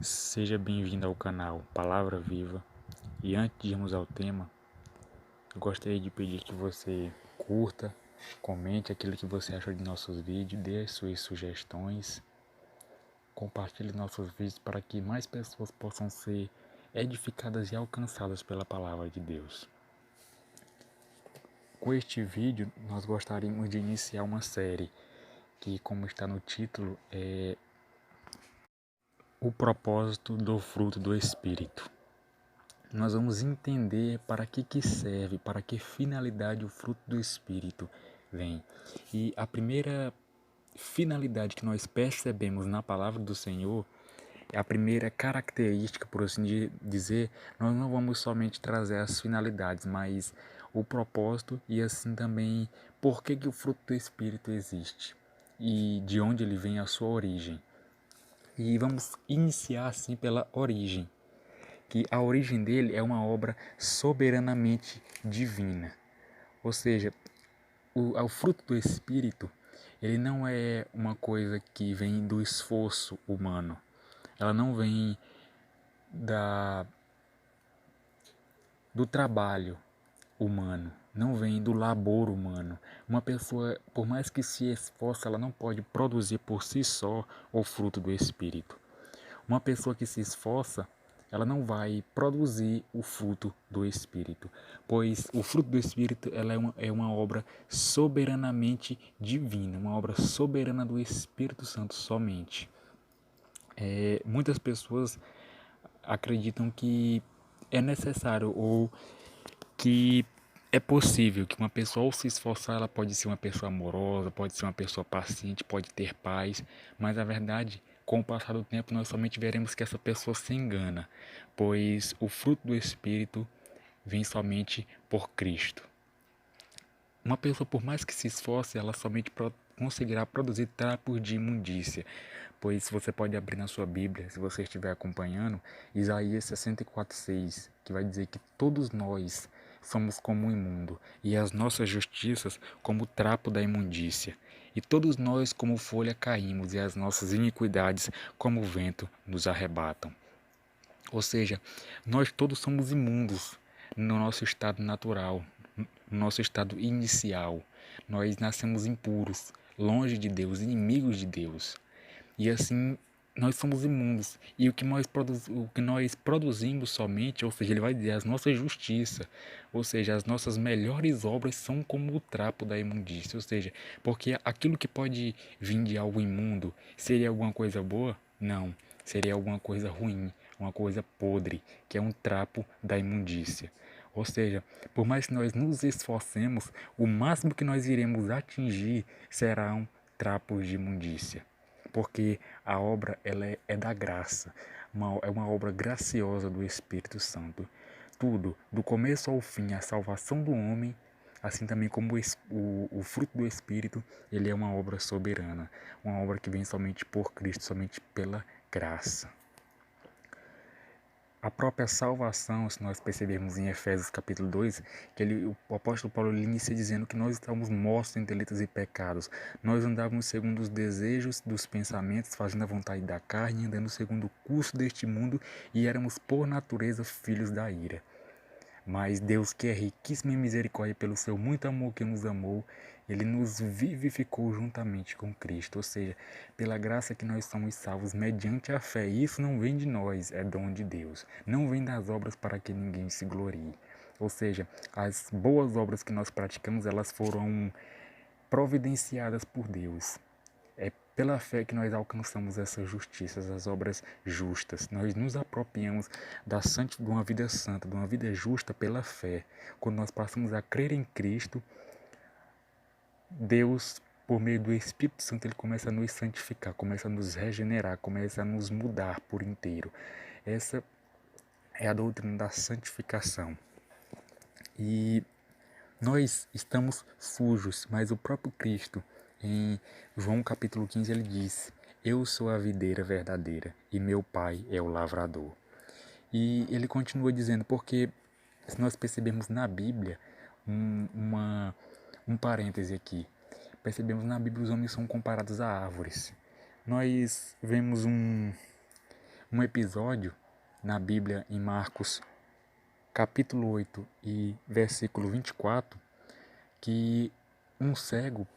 Seja bem-vindo ao canal Palavra Viva. E antes de irmos ao tema, eu gostaria de pedir que você curta, comente aquilo que você achou de nossos vídeos, dê as suas sugestões, compartilhe nossos vídeos para que mais pessoas possam ser edificadas e alcançadas pela Palavra de Deus. Com este vídeo, nós gostaríamos de iniciar uma série que, como está no título, é o propósito do fruto do Espírito. Nós vamos entender para que serve, para que finalidade o fruto do Espírito vem. E a primeira finalidade que nós percebemos na palavra do Senhor, a primeira característica, por assim dizer, nós não vamos somente trazer as finalidades, mas o propósito e assim também por que o fruto do Espírito existe e de onde ele vem a sua origem. E vamos iniciar assim pela origem, que a origem dele é uma obra soberanamente divina. Ou seja, o fruto do Espírito, ele não é uma coisa que vem do esforço humano. Ela não vem do trabalho humano, não vem do labor humano. Uma pessoa, por mais que se esforce, ela não pode produzir por si só o fruto do Espírito. Uma pessoa que se esforça, ela não vai produzir o fruto do Espírito, pois o fruto do Espírito ela é uma obra soberanamente divina, uma obra soberana do Espírito Santo somente. Muitas pessoas acreditam que é necessário ou que é possível que uma pessoa, ao se esforçar, ela pode ser uma pessoa amorosa, pode ser uma pessoa paciente, pode ter paz, mas a verdade, com o passar do tempo, nós somente veremos que essa pessoa se engana, pois o fruto do Espírito vem somente por Cristo. Uma pessoa, por mais que se esforce, ela somente conseguirá produzir trapos de imundícia, pois você pode abrir na sua Bíblia, se você estiver acompanhando, Isaías 64:6, que vai dizer que todos nós somos como um imundo, e as nossas justiças como o trapo da imundícia. E todos nós como folha caímos, e as nossas iniquidades como o vento nos arrebatam. Ou seja, nós todos somos imundos no nosso estado natural, no nosso estado inicial. Nós nascemos impuros, longe de Deus, inimigos de Deus. E assim, nós somos imundos. E o que nós produzimos somente, ou seja, ele vai dizer, as nossas justiças, ou seja, as nossas melhores obras são como o trapo da imundícia. Ou seja, porque aquilo que pode vir de algo imundo, seria alguma coisa boa? Não. Seria alguma coisa ruim, uma coisa podre, que é um trapo da imundícia. Ou seja, por mais que nós nos esforcemos, o máximo que nós iremos atingir serão trapos de imundícia. Porque a obra é da graça, é uma obra graciosa do Espírito Santo. Tudo, do começo ao fim, a salvação do homem, assim também como o fruto do Espírito, ele é uma obra soberana, uma obra que vem somente por Cristo, somente pela graça. A própria salvação, se nós percebermos em Efésios capítulo 2, o apóstolo Paulo inicia dizendo que nós estávamos mortos em delitos e pecados. Nós andávamos segundo os desejos dos pensamentos, fazendo a vontade da carne, andando segundo o curso deste mundo e éramos por natureza filhos da ira. Mas Deus, que é riquíssimo em misericórdia pelo seu muito amor que nos amou, ele nos vivificou juntamente com Cristo, ou seja, pela graça que nós somos salvos mediante a fé. E isso não vem de nós, é dom de Deus. Não vem das obras para que ninguém se glorie. Ou seja, as boas obras que nós praticamos, elas foram providenciadas por Deus. É pela fé que nós alcançamos essas justiças, as obras justas. Nós nos apropriamos de uma vida santa, de uma vida justa pela fé. Quando nós passamos a crer em Cristo, Deus, por meio do Espírito Santo, ele começa a nos santificar, começa a nos regenerar, começa a nos mudar por inteiro. Essa é a doutrina da santificação. E nós estamos sujos, mas o próprio Cristo, em João capítulo 15, ele diz: eu sou a videira verdadeira e meu pai é o lavrador. E ele continua dizendo, porque se nós percebemos na Bíblia, um parêntese aqui, percebemos na Bíblia os homens são comparados a árvores. Nós vemos um episódio na Bíblia em Marcos capítulo 8 e versículo 24, que um cego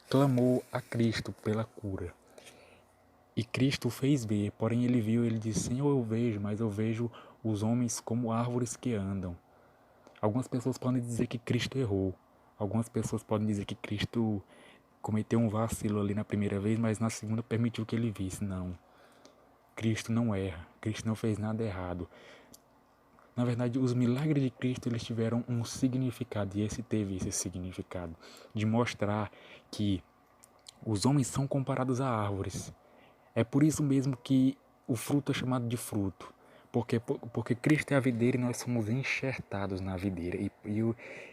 clamou a Cristo pela cura. E Cristo fez ver, porém ele viu, ele disse: Senhor, eu vejo, mas eu vejo os homens como árvores que andam. Algumas pessoas podem dizer que Cristo errou. Algumas pessoas podem dizer que Cristo cometeu um vacilo ali na primeira vez, mas na segunda permitiu que ele visse. Não. Cristo não erra. Cristo não fez nada errado. Na verdade, os milagres de Cristo, eles tiveram um significado, e esse teve esse significado, de mostrar que os homens são comparados a árvores. É por isso mesmo que o fruto é chamado de fruto. Porque Cristo é a videira e nós somos enxertados na videira.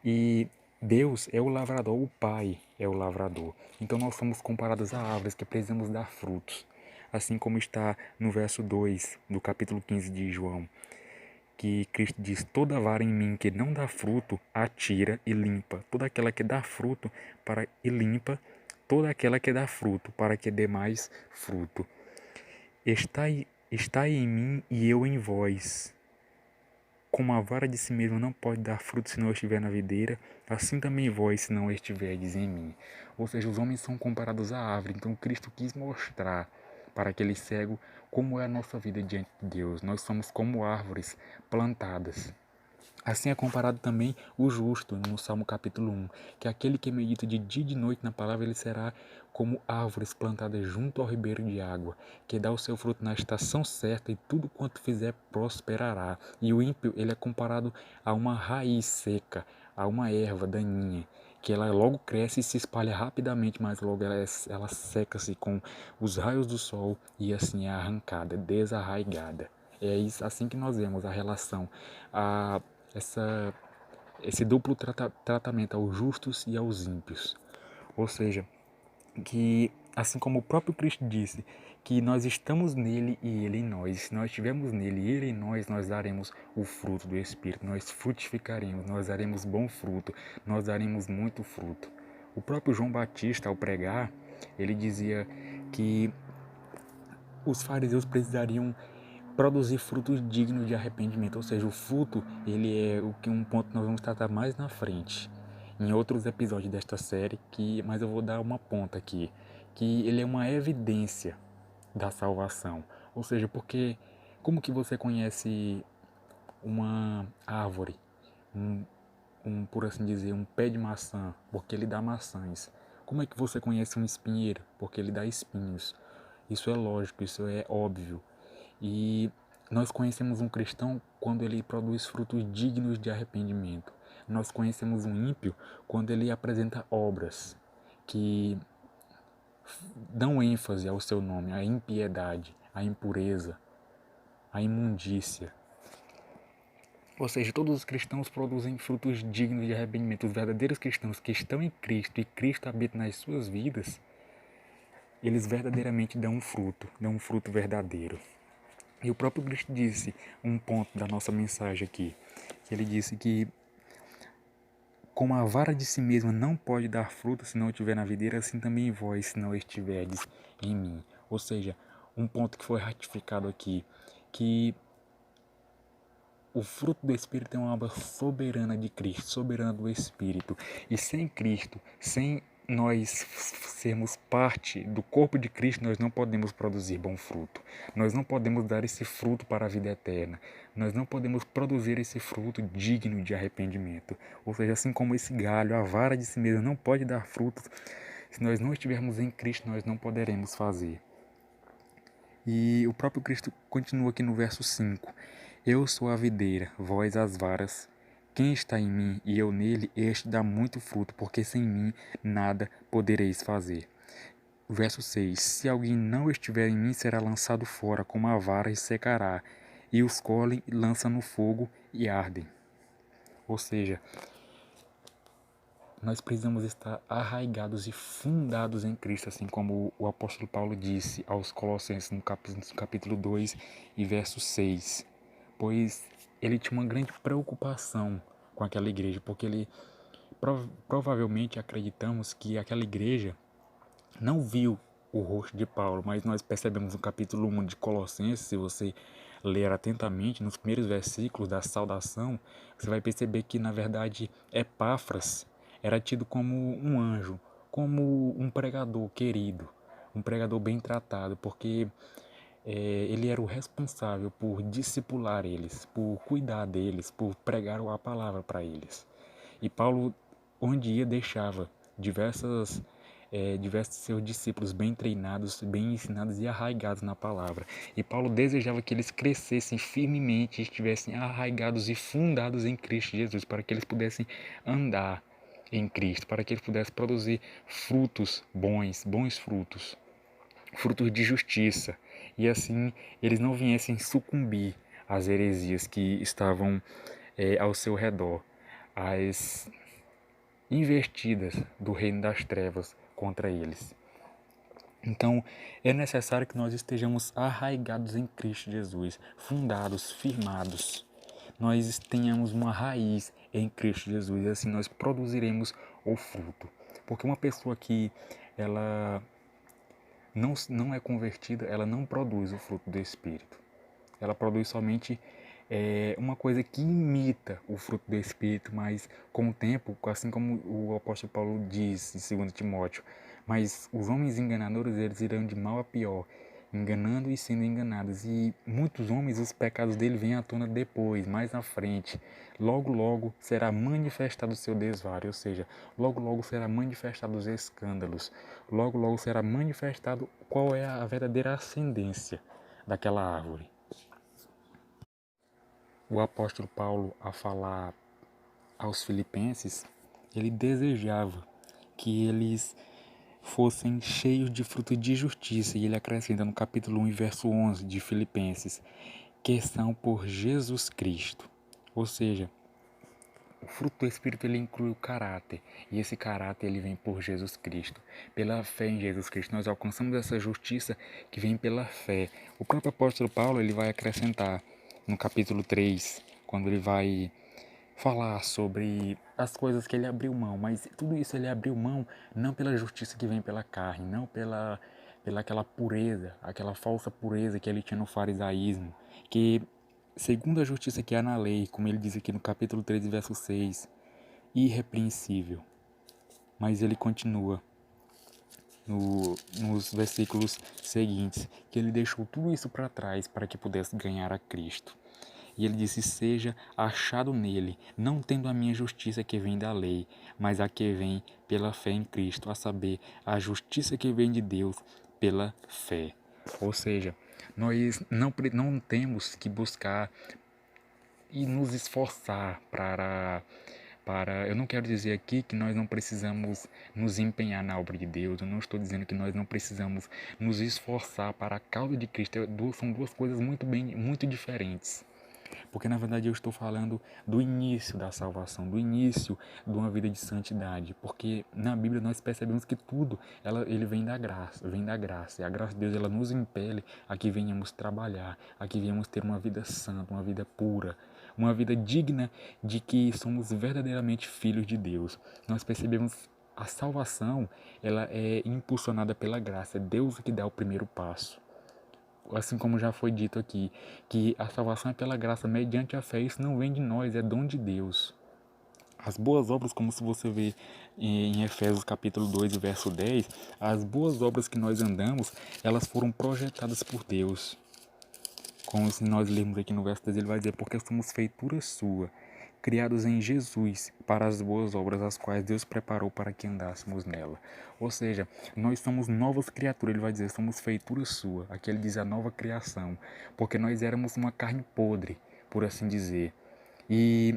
E Deus é o lavrador, o Pai é o lavrador. Então nós somos comparados a árvores que precisamos dar frutos. Assim como está no verso 2 do capítulo 15 de João, que Cristo diz: toda vara em mim que não dá fruto, atira e limpa. Toda aquela que dá fruto e limpa toda aquela que dá fruto, para que dê mais fruto. Estai em mim e eu em vós. Como a vara de si mesma não pode dar fruto se não estiver na videira, assim também vós, se não estiverdes em mim. Ou seja, os homens são comparados à árvore. Então Cristo quis mostrar para aquele cego como é a nossa vida diante de Deus. Nós somos como árvores plantadas. Assim é comparado também o justo, no Salmo capítulo 1, que aquele que medita de dia e de noite na palavra, ele será como árvores plantadas junto ao ribeiro de água, que dá o seu fruto na estação certa e tudo quanto fizer prosperará. E o ímpio, ele é comparado a uma raiz seca, a uma erva daninha, que ela logo cresce e se espalha rapidamente, mas logo ela seca-se com os raios do sol e assim é arrancada, desarraigada. É isso, assim que nós vemos a relação, esse duplo tratamento aos justos e aos ímpios. Ou seja, que assim como o próprio Cristo disse, que nós estamos nele e ele em nós. Se nós estivermos nele e ele em nós, nós daremos o fruto do Espírito, nós frutificaremos, nós daremos bom fruto, nós daremos muito fruto. O próprio João Batista, ao pregar, ele dizia que os fariseus precisariam produzir frutos dignos de arrependimento, ou seja, o fruto, ele é um ponto que nós vamos tratar mais na frente, em outros episódios desta série, mas eu vou dar uma ponta aqui, que ele é uma evidência da salvação, ou seja, porque como que você conhece uma árvore, por assim dizer, um pé de maçã, porque ele dá maçãs? Como é que você conhece um espinheiro? Porque ele dá espinhos. Isso é lógico, isso é óbvio. E nós conhecemos um cristão quando ele produz frutos dignos de arrependimento. Nós conhecemos um ímpio quando ele apresenta obras que dão ênfase ao seu nome, à impiedade, à impureza, à imundícia. Ou seja, todos os cristãos produzem frutos dignos de arrependimento. Os verdadeiros cristãos que estão em Cristo e Cristo habita nas suas vidas, eles verdadeiramente dão um fruto verdadeiro. E o próprio Cristo disse, um ponto da nossa mensagem aqui, que ele disse que como a vara de si mesma não pode dar fruto se não estiver na videira, assim também vós, se não estiverdes em mim. Ou seja, um ponto que foi ratificado aqui, que o fruto do Espírito é uma obra soberana de Cristo, soberana do Espírito. E sem Cristo, sem nós sermos parte do corpo de Cristo, nós não podemos produzir bom fruto. Nós não podemos dar esse fruto para a vida eterna. Nós não podemos produzir esse fruto digno de arrependimento. Ou seja, assim como esse galho, a vara de si mesma não pode dar frutos, se nós não estivermos em Cristo, nós não poderemos fazer. E o próprio Cristo continua aqui no verso 5. Eu sou a videira, vós as varas. Quem está em mim e eu nele, este dá muito fruto, porque sem mim nada podereis fazer. Verso 6. Se alguém não estiver em mim, será lançado fora como a vara e secará, e os colhem e lançam no fogo e ardem. Ou seja, nós precisamos estar arraigados e fundados em Cristo, assim como o apóstolo Paulo disse aos Colossenses no capítulo 2 e verso 6. Pois ele tinha uma grande preocupação com aquela igreja, porque ele provavelmente acreditamos que aquela igreja não viu o rosto de Paulo, mas nós percebemos no capítulo 1 de Colossenses, se você ler atentamente, nos primeiros versículos da saudação, você vai perceber que, na verdade, Epáfras era tido como um anjo, como um pregador querido, um pregador bem tratado, porque ele era o responsável por discipular eles, por cuidar deles, por pregar a palavra para eles. E Paulo, onde ia, deixava diversos seus discípulos bem treinados, bem ensinados e arraigados na palavra. E Paulo desejava que eles crescessem firmemente, estivessem arraigados e fundados em Cristo Jesus, para que eles pudessem andar em Cristo, para que eles pudessem produzir frutos bons frutos, frutos de justiça, e assim eles não viessem sucumbir às heresias que estavam ao seu redor, às investidas do reino das trevas contra eles. Então, é necessário que nós estejamos arraigados em Cristo Jesus, fundados, firmados. Nós tenhamos uma raiz em Cristo Jesus, e assim nós produziremos o fruto. Porque uma pessoa que ela não é convertida, ela não produz o fruto do Espírito. Ela produz somente uma coisa que imita o fruto do Espírito, mas com o tempo, assim como o apóstolo Paulo diz em 2 Timóteo, mas os homens enganadores, eles irão de mal a pior, enganando e sendo enganados. E muitos homens, os pecados dele vêm à tona depois, mais à frente. Logo, logo será manifestado o seu desvario, ou seja, logo, logo será manifestado os escândalos. Logo, logo será manifestado qual é a verdadeira ascendência daquela árvore. O apóstolo Paulo, a falar aos filipenses, ele desejava que eles fossem cheios de fruto de justiça, e ele acrescenta no capítulo 1, verso 11 de Filipenses, que são por Jesus Cristo. Ou seja, o fruto do Espírito ele inclui o caráter, e esse caráter ele vem por Jesus Cristo. Pela fé em Jesus Cristo nós alcançamos essa justiça que vem pela fé. O próprio apóstolo Paulo ele vai acrescentar no capítulo 3, quando ele vai falar sobre as coisas que ele abriu mão, mas tudo isso ele abriu mão não pela justiça que vem pela carne, não pela aquela pureza, aquela falsa pureza que ele tinha no farisaísmo, que segundo a justiça que há na lei, como ele diz aqui no capítulo 13, verso 6, irrepreensível. Mas ele continua nos versículos seguintes, que ele deixou tudo isso para trás para que pudesse ganhar a Cristo. E ele disse, seja achado nele, não tendo a minha justiça que vem da lei, mas a que vem pela fé em Cristo, a saber, a justiça que vem de Deus pela fé. Ou seja, nós não temos que buscar e nos esforçar eu não quero dizer aqui que nós não precisamos nos empenhar na obra de Deus, eu não estou dizendo que nós não precisamos nos esforçar para a causa de Cristo, são duas coisas muito diferentes. Porque na verdade eu estou falando do início da salvação, do início de uma vida de santidade. Porque na Bíblia nós percebemos que tudo ele vem da graça, E a graça de Deus ela nos impele a que venhamos trabalhar, a que venhamos ter uma vida santa, uma vida pura, uma vida digna de que somos verdadeiramente filhos de Deus. Nós percebemos a salvação, ela é impulsionada pela graça, é Deus que dá o primeiro passo. Assim como já foi dito aqui, que a salvação é pela graça mediante a fé, isso não vem de nós, é dom de Deus. As boas obras, como se você vê em Efésios capítulo 2, verso 10, as boas obras que nós andamos, elas foram projetadas por Deus. Como se nós lermos aqui no verso 10, ele vai dizer, porque somos feitura sua, criados em Jesus para as boas obras, as quais Deus preparou para que andássemos nela. Ou seja, nós somos novas criaturas, ele vai dizer, somos feitura sua. Aqui ele diz a nova criação, porque nós éramos uma carne podre, por assim dizer. E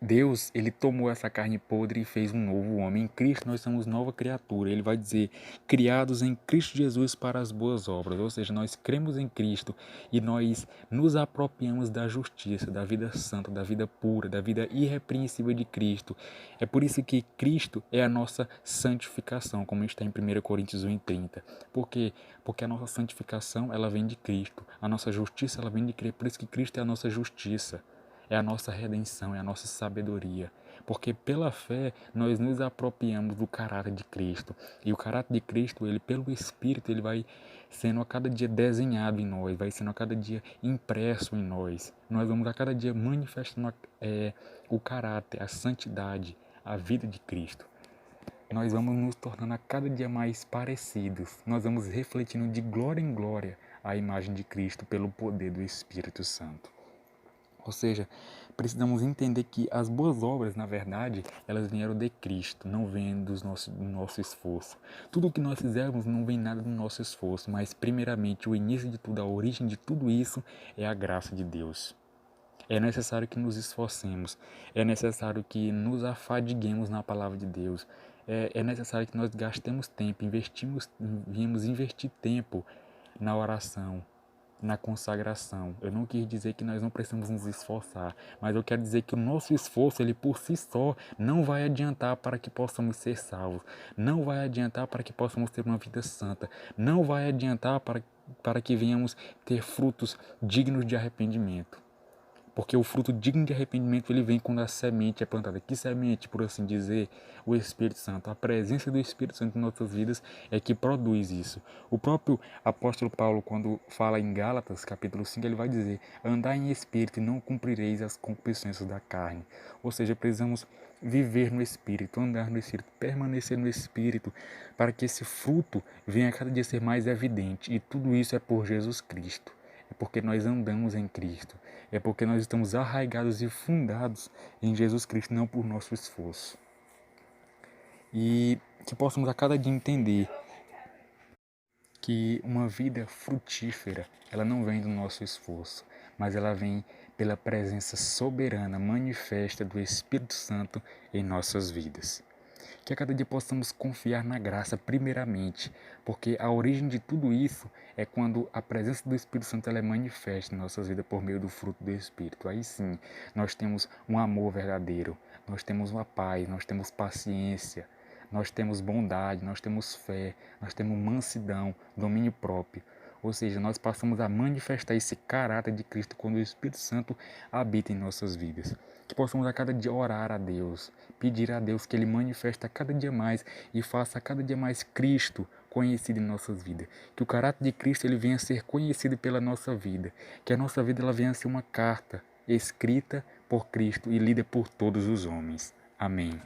Deus, ele tomou essa carne podre e fez um novo homem. Em Cristo nós somos nova criatura. Ele vai dizer, criados em Cristo Jesus para as boas obras. Ou seja, nós cremos em Cristo e nós nos apropriamos da justiça, da vida santa, da vida pura, da vida irrepreensível de Cristo. É por isso que Cristo é a nossa santificação, como está em 1 Coríntios 1:30. Por quê? Porque a nossa santificação, ela vem de Cristo. A nossa justiça, ela vem de Cristo. Por isso que Cristo é a nossa justiça. É a nossa redenção, é a nossa sabedoria. porque pela fé nós nos apropriamos do caráter de Cristo. E o caráter de Cristo, ele pelo Espírito, ele vai sendo a cada dia desenhado em nós, vai sendo a cada dia impresso em nós. Nós vamos a cada dia manifestando o caráter, a santidade, a vida de Cristo. Nós vamos nos tornando a cada dia mais parecidos. Nós vamos refletindo de glória em glória a imagem de Cristo pelo poder do Espírito Santo. Ou seja, precisamos entender que as boas obras, na verdade, elas vieram de Cristo, não vêm do nosso esforço. Tudo o que nós fizermos não vem nada do nosso esforço, mas primeiramente o início de tudo, a origem de tudo isso é a graça de Deus. É necessário que nos esforcemos, é necessário que nos afadiguemos na palavra de Deus, é necessário que nós gastemos tempo, viemos investir tempo na oração, na consagração. Eu não quis dizer que nós não precisamos nos esforçar, mas eu quero dizer que o nosso esforço, ele por si só, não vai adiantar para que possamos ser salvos, não vai adiantar para que possamos ter uma vida santa, não vai adiantar para que venhamos ter frutos dignos de arrependimento. Porque o fruto digno de arrependimento ele vem quando a semente é plantada. Que semente, por assim dizer? O Espírito Santo. A presença do Espírito Santo em nossas vidas é que produz isso. O próprio apóstolo Paulo, quando fala em Gálatas, capítulo 5, ele vai dizer: andai em Espírito e não cumprireis as concupiscências da carne. Ou seja, precisamos viver no Espírito, andar no Espírito, permanecer no Espírito, para que esse fruto venha a cada dia ser mais evidente. E tudo isso é por Jesus Cristo. É porque nós andamos em Cristo. É porque nós estamos arraigados e fundados em Jesus Cristo, não por nosso esforço. E que possamos a cada dia entender que uma vida frutífera, ela não vem do nosso esforço, mas ela vem pela presença soberana, manifesta do Espírito Santo em nossas vidas. Que a cada dia possamos confiar na graça primeiramente, porque a origem de tudo isso é quando a presença do Espírito Santo ela é manifesta em nossas vidas por meio do fruto do Espírito. Aí sim, nós temos um amor verdadeiro, nós temos uma paz, nós temos paciência, nós temos bondade, nós temos fé, nós temos mansidão, domínio próprio. Ou seja, nós passamos a manifestar esse caráter de Cristo quando o Espírito Santo habita em nossas vidas. Que possamos a cada dia orar a Deus, pedir a Deus que Ele manifeste a cada dia mais e faça a cada dia mais Cristo conhecido em nossas vidas. Que o caráter de Cristo ele venha a ser conhecido pela nossa vida. Que a nossa vida ela venha a ser uma carta escrita por Cristo e lida por todos os homens. Amém.